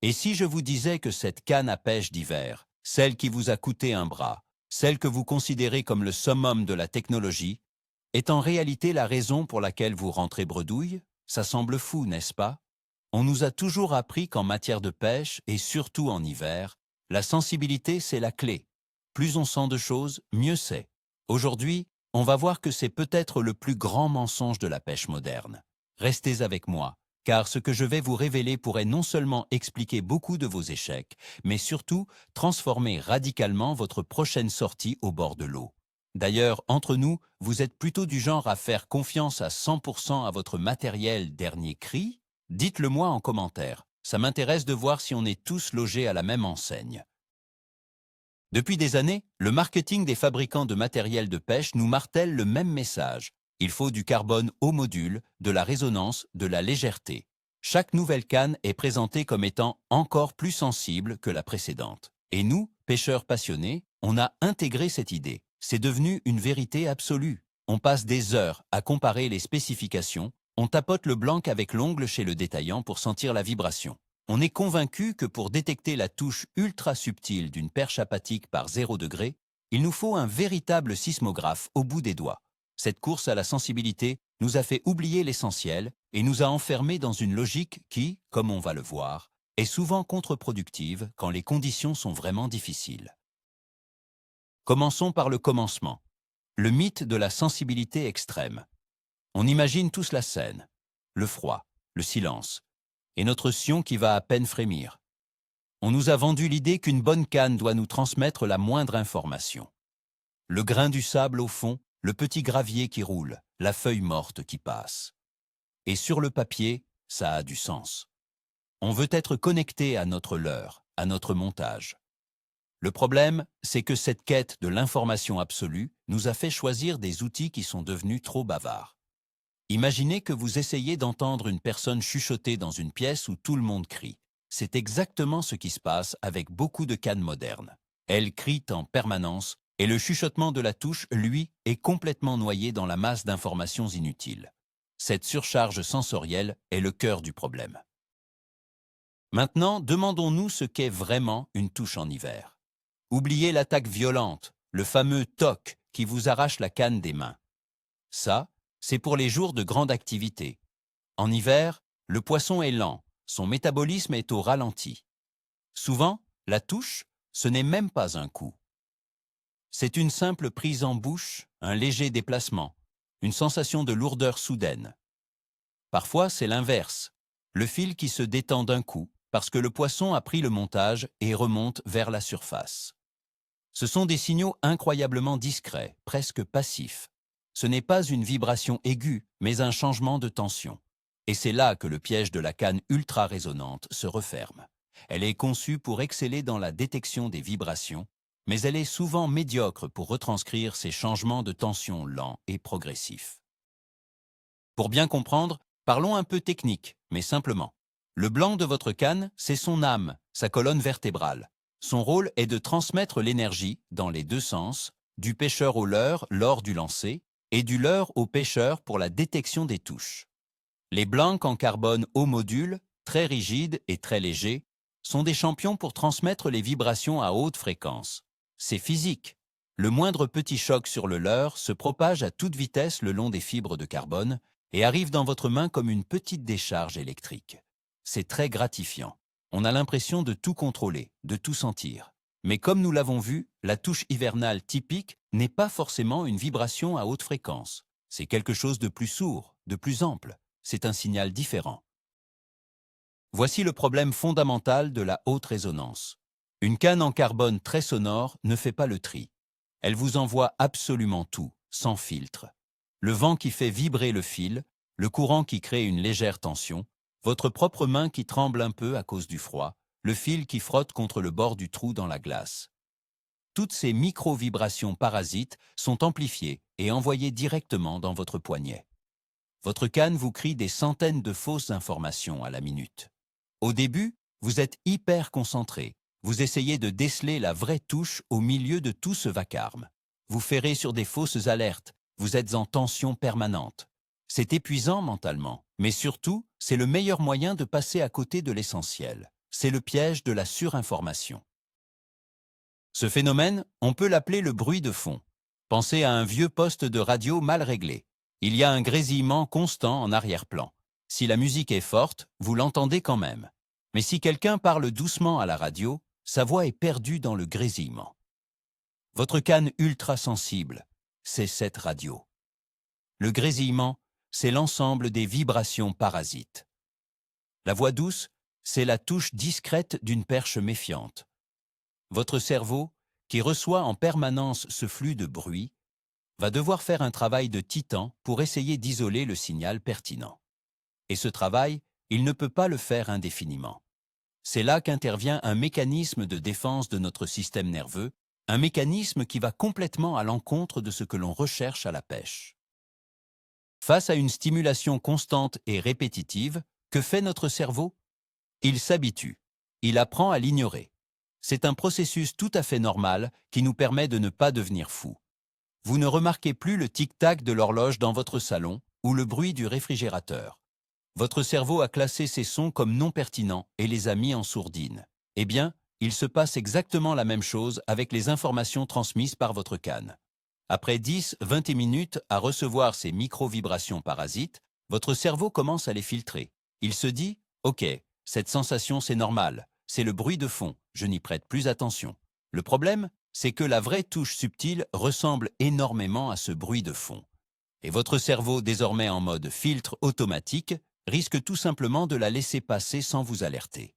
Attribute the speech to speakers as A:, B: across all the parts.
A: Et si je vous disais que cette canne à pêche d'hiver, celle qui vous a coûté un bras, celle que vous considérez comme le summum de la technologie, est en réalité la raison pour laquelle vous rentrez bredouille? Ça semble fou, n'est-ce pas? On nous a toujours appris qu'en matière de pêche, et surtout en hiver, la sensibilité, c'est la clé. Plus on sent de choses, mieux c'est. Aujourd'hui, on va voir que c'est peut-être le plus grand mensonge de la pêche moderne. Restez avec moi, car ce que je vais vous révéler pourrait non seulement expliquer beaucoup de vos échecs, mais surtout transformer radicalement votre prochaine sortie au bord de l'eau. D'ailleurs, entre nous, vous êtes plutôt du genre à faire confiance à 100% à votre matériel dernier cri? Dites-le moi en commentaire. Ça m'intéresse de voir si on est tous logés à la même enseigne. Depuis des années, le marketing des fabricants de matériel de pêche nous martèle le même message. Il faut du carbone haut module, de la résonance, de la légèreté. Chaque nouvelle canne est présentée comme étant encore plus sensible que la précédente. Et nous, pêcheurs passionnés, on a intégré cette idée. C'est devenu une vérité absolue. On passe des heures à comparer les spécifications, on tapote le blanc avec l'ongle chez le détaillant pour sentir la vibration. On est convaincu que pour détecter la touche ultra subtile d'une perche apathique par 0 degré, il nous faut un véritable sismographe au bout des doigts. Cette course à la sensibilité nous a fait oublier l'essentiel et nous a enfermés dans une logique qui, comme on va le voir, est souvent contre-productive quand les conditions sont vraiment difficiles. Commençons par le commencement. Le mythe de la sensibilité extrême. On imagine tous la scène, le froid, le silence, et notre sion qui va à peine frémir. On nous a vendu l'idée qu'une bonne canne doit nous transmettre la moindre information. Le grain du sable au fond, le petit gravier qui roule, la feuille morte qui passe. Et sur le papier, ça a du sens. On veut être connecté à notre leurre, à notre montage. Le problème, c'est que cette quête de l'information absolue nous a fait choisir des outils qui sont devenus trop bavards. Imaginez que vous essayez d'entendre une personne chuchoter dans une pièce où tout le monde crie. C'est exactement ce qui se passe avec beaucoup de cannes modernes. Elles crient en permanence et le chuchotement de la touche, lui, est complètement noyé dans la masse d'informations inutiles. Cette surcharge sensorielle est le cœur du problème. Maintenant, demandons-nous ce qu'est vraiment une touche en hiver. Oubliez l'attaque violente, le fameux toc qui vous arrache la canne des mains. Ça, c'est pour les jours de grande activité. En hiver, le poisson est lent, son métabolisme est au ralenti. Souvent, la touche, ce n'est même pas un coup. C'est une simple prise en bouche, un léger déplacement, une sensation de lourdeur soudaine. Parfois, c'est l'inverse, le fil qui se détend d'un coup parce que le poisson a pris le montage et remonte vers la surface. Ce sont des signaux incroyablement discrets, presque passifs. Ce n'est pas une vibration aiguë, mais un changement de tension. Et c'est là que le piège de la canne ultra-résonante se referme. Elle est conçue pour exceller dans la détection des vibrations, mais elle est souvent médiocre pour retranscrire ces changements de tension lents et progressifs. Pour bien comprendre, parlons un peu technique, mais simplement. Le blanc de votre canne, c'est son âme, sa colonne vertébrale. Son rôle est de transmettre l'énergie, dans les deux sens, du pêcheur au leurre lors du lancer, et du leurre au pêcheur pour la détection des touches. Les blancs en carbone haut module, très rigides et très légers, sont des champions pour transmettre les vibrations à haute fréquence. C'est physique. Le moindre petit choc sur le leurre se propage à toute vitesse le long des fibres de carbone et arrive dans votre main comme une petite décharge électrique. C'est très gratifiant. On a l'impression de tout contrôler, de tout sentir. Mais comme nous l'avons vu, la touche hivernale typique n'est pas forcément une vibration à haute fréquence. C'est quelque chose de plus sourd, de plus ample. C'est un signal différent. Voici le problème fondamental de la haute résonance. Une canne en carbone très sonore ne fait pas le tri. Elle vous envoie absolument tout, sans filtre. Le vent qui fait vibrer le fil, le courant qui crée une légère tension, votre propre main qui tremble un peu à cause du froid, le fil qui frotte contre le bord du trou dans la glace. Toutes ces micro-vibrations parasites sont amplifiées et envoyées directement dans votre poignet. Votre canne vous crie des centaines de fausses informations à la minute. Au début, vous êtes hyper concentré. Vous essayez de déceler la vraie touche au milieu de tout ce vacarme. Vous ferrez sur des fausses alertes. Vous êtes en tension permanente. C'est épuisant mentalement, mais surtout, c'est le meilleur moyen de passer à côté de l'essentiel. c'est le piège de la surinformation. Ce phénomène, on peut l'appeler le bruit de fond. Pensez à un vieux poste de radio mal réglé. Il y a un grésillement constant en arrière-plan. Si la musique est forte, vous l'entendez quand même. Mais si quelqu'un parle doucement à la radio, sa voix est perdue dans le grésillement. Votre canne ultra-sensible, c'est cette radio. Le grésillement, c'est l'ensemble des vibrations parasites. La voix douce, c'est la touche discrète d'une perche méfiante. Votre cerveau, qui reçoit en permanence ce flux de bruit, va devoir faire un travail de titan pour essayer d'isoler le signal pertinent. Et ce travail, il ne peut pas le faire indéfiniment. C'est là qu'intervient un mécanisme de défense de notre système nerveux, un mécanisme qui va complètement à l'encontre de ce que l'on recherche à la pêche. Face à une stimulation constante et répétitive, que fait notre cerveau? Il s'habitue, il apprend à l'ignorer. C'est un processus tout à fait normal qui nous permet de ne pas devenir fou. Vous ne remarquez plus le tic-tac de l'horloge dans votre salon ou le bruit du réfrigérateur. Votre cerveau a classé ces sons comme non pertinents et les a mis en sourdine. Eh bien, il se passe exactement la même chose avec les informations transmises par votre canne. Après 10-20 minutes à recevoir ces micro-vibrations parasites, votre cerveau commence à les filtrer. Il se dit « Ok, cette sensation c'est normal, c'est le bruit de fond, je n'y prête plus attention ». Le problème, c'est que la vraie touche subtile ressemble énormément à ce bruit de fond. Et votre cerveau, désormais en mode filtre automatique, risque tout simplement de la laisser passer sans vous alerter.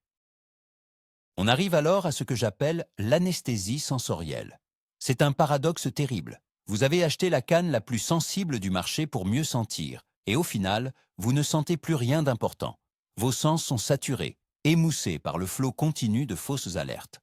A: On arrive alors à ce que j'appelle l'anesthésie sensorielle. C'est un paradoxe terrible. Vous avez acheté la canne la plus sensible du marché pour mieux sentir, et au final, vous ne sentez plus rien d'important. Vos sens sont saturés, émoussés par le flot continu de fausses alertes.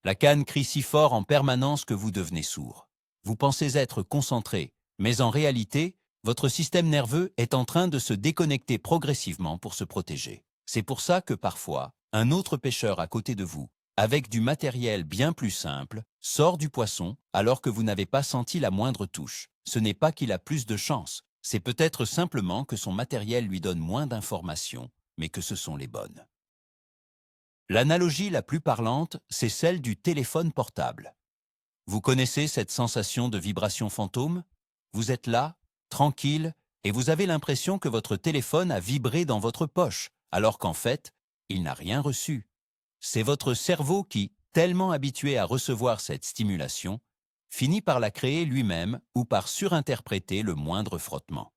A: La canne crie si fort en permanence que vous devenez sourd. Vous pensez être concentré, mais en réalité, votre système nerveux est en train de se déconnecter progressivement pour se protéger. C'est pour ça que parfois, un autre pêcheur à côté de vous, avec du matériel bien plus simple, sort du poisson alors que vous n'avez pas senti la moindre touche. Ce n'est pas qu'il a plus de chance, c'est peut-être simplement que son matériel lui donne moins d'informations, mais que ce sont les bonnes. L'analogie la plus parlante, c'est celle du téléphone portable. Vous connaissez cette sensation de vibration fantôme? Vous êtes là, tranquille, et vous avez l'impression que votre téléphone a vibré dans votre poche, alors qu'en fait, il n'a rien reçu. C'est votre cerveau qui, tellement habitué à recevoir cette stimulation, finit par la créer lui-même ou par surinterpréter le moindre frottement.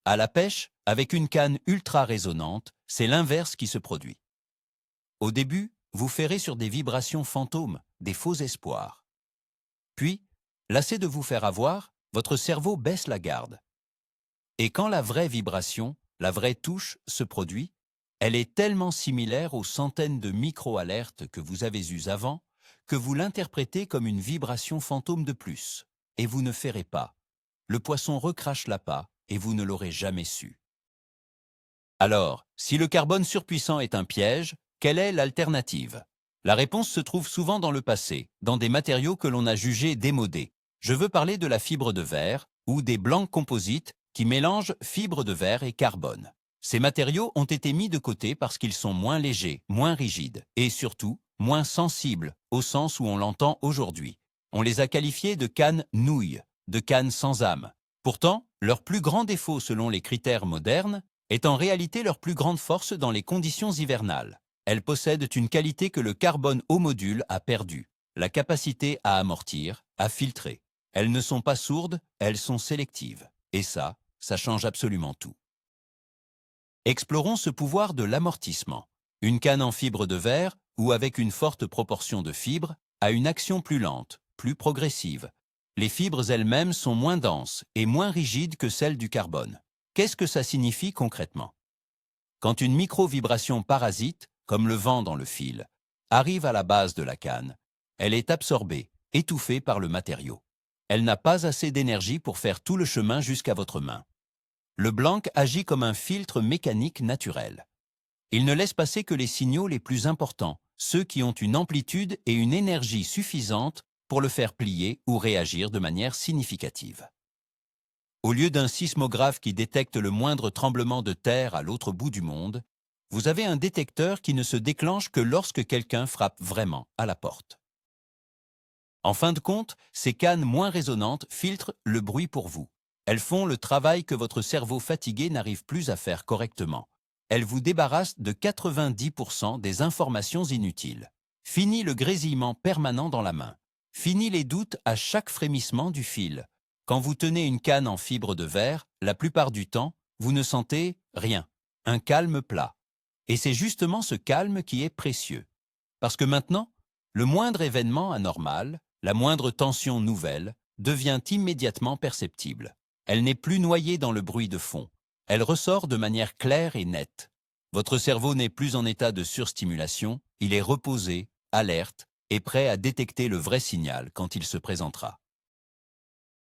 A: À la pêche, avec une canne ultra résonante, c'est l'inverse qui se produit. Au début, vous ferrez sur des vibrations fantômes, des faux espoirs. Puis, lassé de vous faire avoir, votre cerveau baisse la garde. Et quand la vraie vibration, la vraie touche se produit, elle est tellement similaire aux centaines de micro-alertes que vous avez eues avant que vous l'interprétez comme une vibration fantôme de plus. Et vous ne ferez pas. Le poisson recrache l'appât et vous ne l'aurez jamais su. Alors, si le carbone surpuissant est un piège, quelle est l'alternative? La réponse se trouve souvent dans le passé, dans des matériaux que l'on a jugés démodés. Je veux parler de la fibre de verre ou des blancs composites qui mélangent fibre de verre et carbone. Ces matériaux ont été mis de côté parce qu'ils sont moins légers, moins rigides et surtout moins sensibles au sens où on l'entend aujourd'hui. On les a qualifiés de cannes nouilles, de cannes sans âme. Pourtant, leur plus grand défaut selon les critères modernes est en réalité leur plus grande force dans les conditions hivernales. Elles possèdent une qualité que le carbone haut module a perdue, la capacité à amortir, à filtrer. Elles ne sont pas sourdes, elles sont sélectives. Et ça change absolument tout. Explorons ce pouvoir de l'amortissement. Une canne en fibre de verre, ou avec une forte proportion de fibres, a une action plus lente, plus progressive. Les fibres elles-mêmes sont moins denses et moins rigides que celles du carbone. Qu'est-ce que ça signifie concrètement? Quand une micro-vibration parasite, comme le vent dans le fil, arrive à la base de la canne, elle est absorbée, étouffée par le matériau. Elle n'a pas assez d'énergie pour faire tout le chemin jusqu'à votre main. Le blanc agit comme un filtre mécanique naturel. Il ne laisse passer que les signaux les plus importants, ceux qui ont une amplitude et une énergie suffisantes pour le faire plier ou réagir de manière significative. Au lieu d'un sismographe qui détecte le moindre tremblement de terre à l'autre bout du monde, Vous avez un détecteur qui ne se déclenche que lorsque quelqu'un frappe vraiment à la porte. En fin de compte, ces cannes moins résonantes filtrent le bruit pour vous. Elles font le travail que votre cerveau fatigué n'arrive plus à faire correctement. Elles vous débarrassent de 90% des informations inutiles. Fini le grésillement permanent dans la main. Fini les doutes à chaque frémissement du fil. Quand vous tenez une canne en fibre de verre, la plupart du temps, vous ne sentez rien. Un calme plat. Et c'est justement ce calme qui est précieux. Parce que maintenant, le moindre événement anormal, la moindre tension nouvelle, devient immédiatement perceptible. Elle n'est plus noyée dans le bruit de fond. Elle ressort de manière claire et nette. Votre cerveau n'est plus en état de surstimulation, il est reposé, alerte et prêt à détecter le vrai signal quand il se présentera.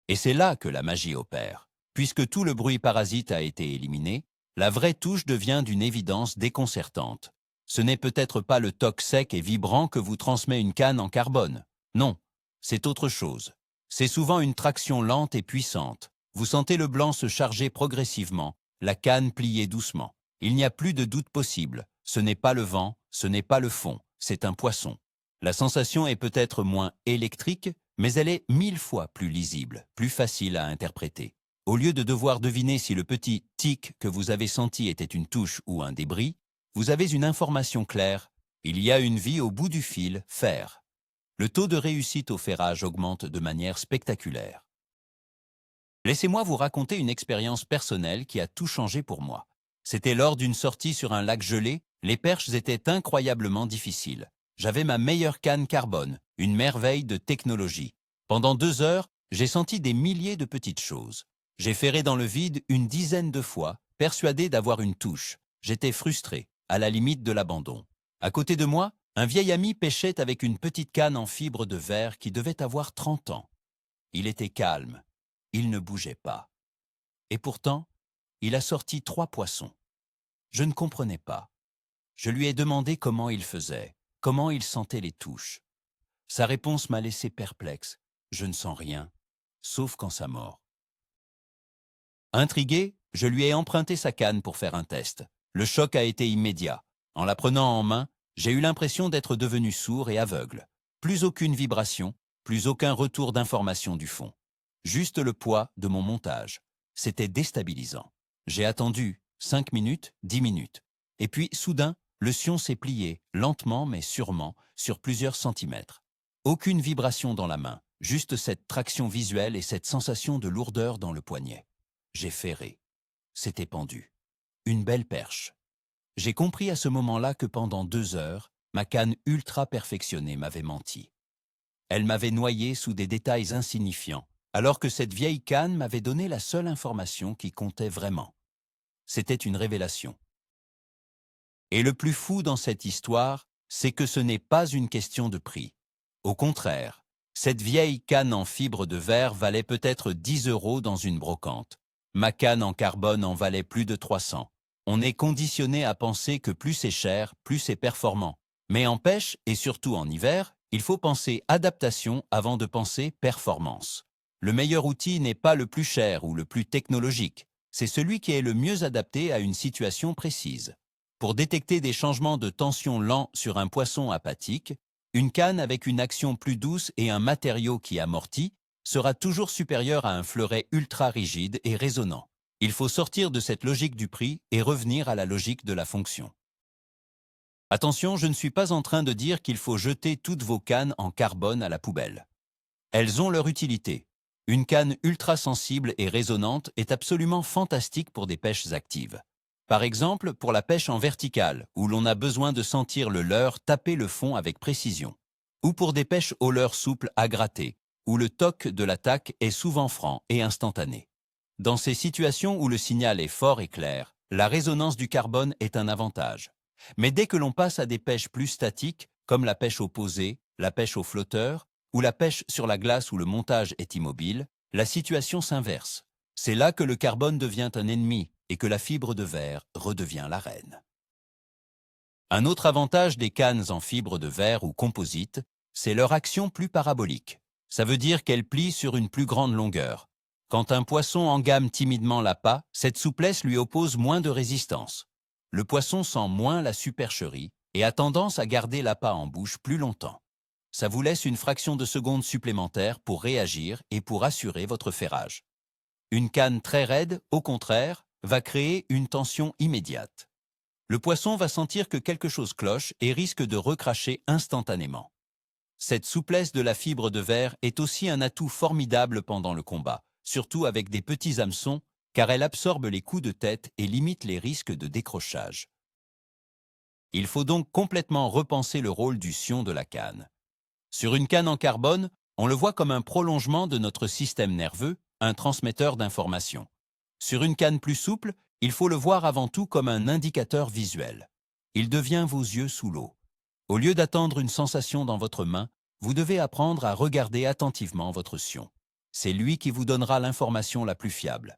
A: Et c'est là que la magie opère. Puisque tout le bruit parasite a été éliminé, la vraie touche devient d'une évidence déconcertante. Ce n'est peut-être pas le toc sec et vibrant que vous transmet une canne en carbone. Non, c'est autre chose. C'est souvent une traction lente et puissante. Vous sentez le blanc se charger progressivement, la canne plier doucement. Il n'y a plus de doute possible. Ce n'est pas le vent, ce n'est pas le fond, c'est un poisson. La sensation est peut-être moins électrique, mais elle est 1000 fois plus lisible, plus facile à interpréter. Au lieu de devoir deviner si le petit tic que vous avez senti était une touche ou un débris, vous avez une information claire. Il y a une vie au bout du fil, fer. Le taux de réussite au ferrage augmente de manière spectaculaire. Laissez-moi vous raconter une expérience personnelle qui a tout changé pour moi. C'était lors d'une sortie sur un lac gelé, les perches étaient incroyablement difficiles. J'avais ma meilleure canne carbone, une merveille de technologie. Pendant 2 heures, j'ai senti des milliers de petites choses. J'ai ferré dans le vide une dizaine de fois, persuadé d'avoir une touche. J'étais frustré, à la limite de l'abandon. À côté de moi, un vieil ami pêchait avec une petite canne en fibre de verre qui devait avoir 30 ans. Il était calme, il ne bougeait pas. Et pourtant, il a sorti 3 poissons. Je ne comprenais pas. Je lui ai demandé comment il faisait, comment il sentait les touches. Sa réponse m'a laissé perplexe. Je ne sens rien, sauf quand ça mord. Intrigué, je lui ai emprunté sa canne pour faire un test. Le choc a été immédiat. En la prenant en main, j'ai eu l'impression d'être devenu sourd et aveugle. Plus aucune vibration, plus aucun retour d'information du fond. Juste le poids de mon montage. C'était déstabilisant. J'ai attendu 5 minutes, 10 minutes. Et puis, soudain, le sion s'est plié, lentement mais sûrement, sur plusieurs centimètres. Aucune vibration dans la main, juste cette traction visuelle et cette sensation de lourdeur dans le poignet. J'ai ferré. C'était pendu. Une belle perche. J'ai compris à ce moment-là que pendant 2 heures, ma canne ultra perfectionnée m'avait menti. Elle m'avait noyé sous des détails insignifiants, alors que cette vieille canne m'avait donné la seule information qui comptait vraiment. C'était une révélation. Et le plus fou dans cette histoire, c'est que ce n'est pas une question de prix. Au contraire, cette vieille canne en fibre de verre valait peut-être 10 € dans une brocante. Ma canne en carbone en valait plus de 300. On est conditionné à penser que plus c'est cher, plus c'est performant. Mais en pêche, et surtout en hiver, il faut penser adaptation avant de penser performance. Le meilleur outil n'est pas le plus cher ou le plus technologique, c'est celui qui est le mieux adapté à une situation précise. Pour détecter des changements de tension lents sur un poisson apathique, une canne avec une action plus douce et un matériau qui amortit sera toujours supérieur à un fleuret ultra rigide et résonnant. Il faut sortir de cette logique du prix et revenir à la logique de la fonction. Attention, je ne suis pas en train de dire qu'il faut jeter toutes vos cannes en carbone à la poubelle. Elles ont leur utilité. Une canne ultra sensible et résonnante est absolument fantastique pour des pêches actives. Par exemple, pour la pêche en verticale, où l'on a besoin de sentir le leurre taper le fond avec précision. Ou pour des pêches au leurre souple à gratter, où le toc de l'attaque est souvent franc et instantané. Dans ces situations où le signal est fort et clair, la résonance du carbone est un avantage. Mais dès que l'on passe à des pêches plus statiques, comme la pêche au posé, la pêche au flotteur, ou la pêche sur la glace où le montage est immobile, la situation s'inverse. C'est là que le carbone devient un ennemi et que la fibre de verre redevient la reine. Un autre avantage des cannes en fibre de verre ou composite, c'est leur action plus parabolique. Ça veut dire qu'elles plient sur une plus grande longueur. Quand un poisson engamme timidement l'appât, cette souplesse lui oppose moins de résistance. le poisson sent moins la supercherie et a tendance à garder l'appât en bouche plus longtemps. Ça vous laisse une fraction de seconde supplémentaire pour réagir et pour assurer votre ferrage. Une canne très raide, au contraire, va créer une tension immédiate. Le poisson va sentir que quelque chose cloche et risque de recracher instantanément. Cette souplesse de la fibre de verre est aussi un atout formidable pendant le combat, surtout avec des petits hameçons, car elle absorbe les coups de tête et limite les risques de décrochage. Il faut donc complètement repenser le rôle du sion de la canne. Sur une canne en carbone, on le voit comme un prolongement de notre système nerveux, un transmetteur d'informations. Sur une canne plus souple, il faut le voir avant tout comme un indicateur visuel. Il devient vos yeux sous l'eau. Au lieu d'attendre une sensation dans votre main, vous devez apprendre à regarder attentivement votre sion. C'est lui qui vous donnera l'information la plus fiable.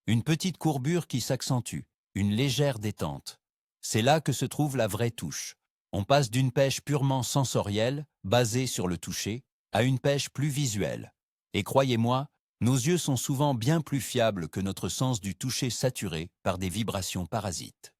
A: Une petite courbure qui s'accentue, une légère détente. C'est là que se trouve la vraie touche. On passe d'une pêche purement sensorielle, basée sur le toucher, à une pêche plus visuelle. Et croyez-moi, nos yeux sont souvent bien plus fiables que notre sens du toucher saturé par des vibrations parasites.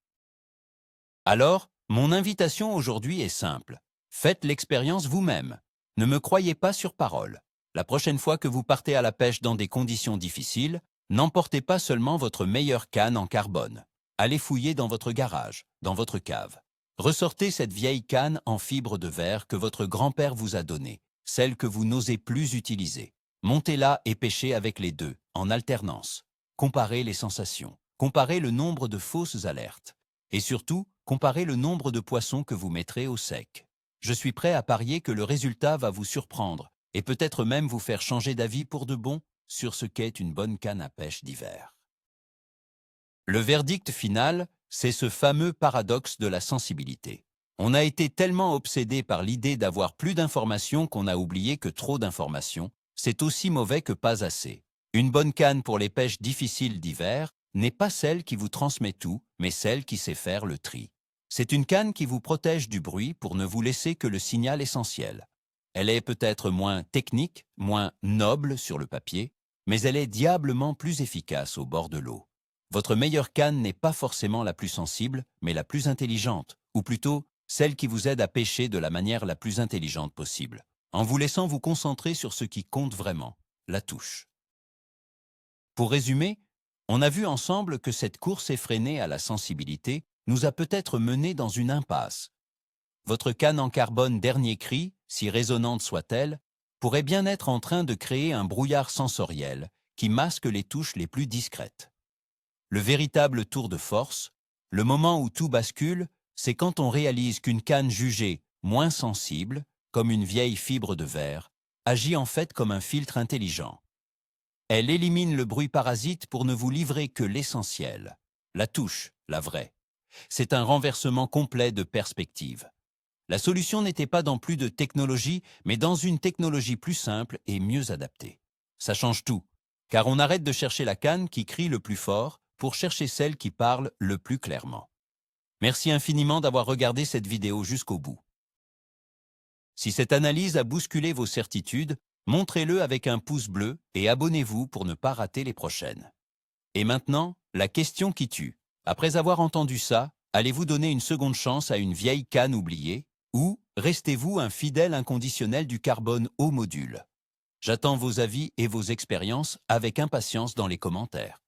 A: Alors, mon invitation aujourd'hui est simple. Faites l'expérience vous-même. Ne me croyez pas sur parole. La prochaine fois que vous partez à la pêche dans des conditions difficiles, n'emportez pas seulement votre meilleure canne en carbone. Allez fouiller dans votre garage, dans votre cave. Ressortez cette vieille canne en fibre de verre que votre grand-père vous a donnée, celle que vous n'osez plus utiliser. Montez-la et pêchez avec les deux, en alternance. Comparez les sensations. Comparez le nombre de fausses alertes. Et surtout, comparez le nombre de poissons que vous mettrez au sec. Je suis prêt à parier que le résultat va vous surprendre et peut-être même vous faire changer d'avis pour de bon sur ce qu'est une bonne canne à pêche d'hiver. Le verdict final, c'est ce fameux paradoxe de la sensibilité. On a été tellement obsédé par l'idée d'avoir plus d'informations qu'on a oublié que trop d'informations, c'est aussi mauvais que pas assez. Une bonne canne pour les pêches difficiles d'hiver n'est pas celle qui vous transmet tout, mais celle qui sait faire le tri. C'est une canne qui vous protège du bruit pour ne vous laisser que le signal essentiel. Elle est peut-être moins technique, moins noble sur le papier, mais elle est diablement plus efficace au bord de l'eau. Votre meilleure canne n'est pas forcément la plus sensible, mais la plus intelligente, ou plutôt celle qui vous aide à pêcher de la manière la plus intelligente possible, en vous laissant vous concentrer sur ce qui compte vraiment, la touche. Pour résumer, on a vu ensemble que cette course effrénée à la sensibilité nous a peut-être menés dans une impasse. Votre canne en carbone dernier cri, si résonnante soit-elle, pourrait bien être en train de créer un brouillard sensoriel qui masque les touches les plus discrètes. Le véritable tour de force, le moment où tout bascule, c'est quand on réalise qu'une canne jugée moins sensible, comme une vieille fibre de verre, agit en fait comme un filtre intelligent. Elle élimine le bruit parasite pour ne vous livrer que l'essentiel, la touche, la vraie. C'est un renversement complet de perspective. La solution n'était pas dans plus de technologie, mais dans une technologie plus simple et mieux adaptée. Ça change tout, car on arrête de chercher la canne qui crie le plus fort pour chercher celle qui parle le plus clairement. Merci infiniment d'avoir regardé cette vidéo jusqu'au bout. Si cette analyse a bousculé vos certitudes, montrez-le avec un pouce bleu et abonnez-vous pour ne pas rater les prochaines. Et maintenant, la question qui tue. Après avoir entendu ça, allez-vous donner une seconde chance à une vieille canne oubliée ou restez-vous un fidèle inconditionnel du carbone haut module? J'attends vos avis et vos expériences avec impatience dans les commentaires.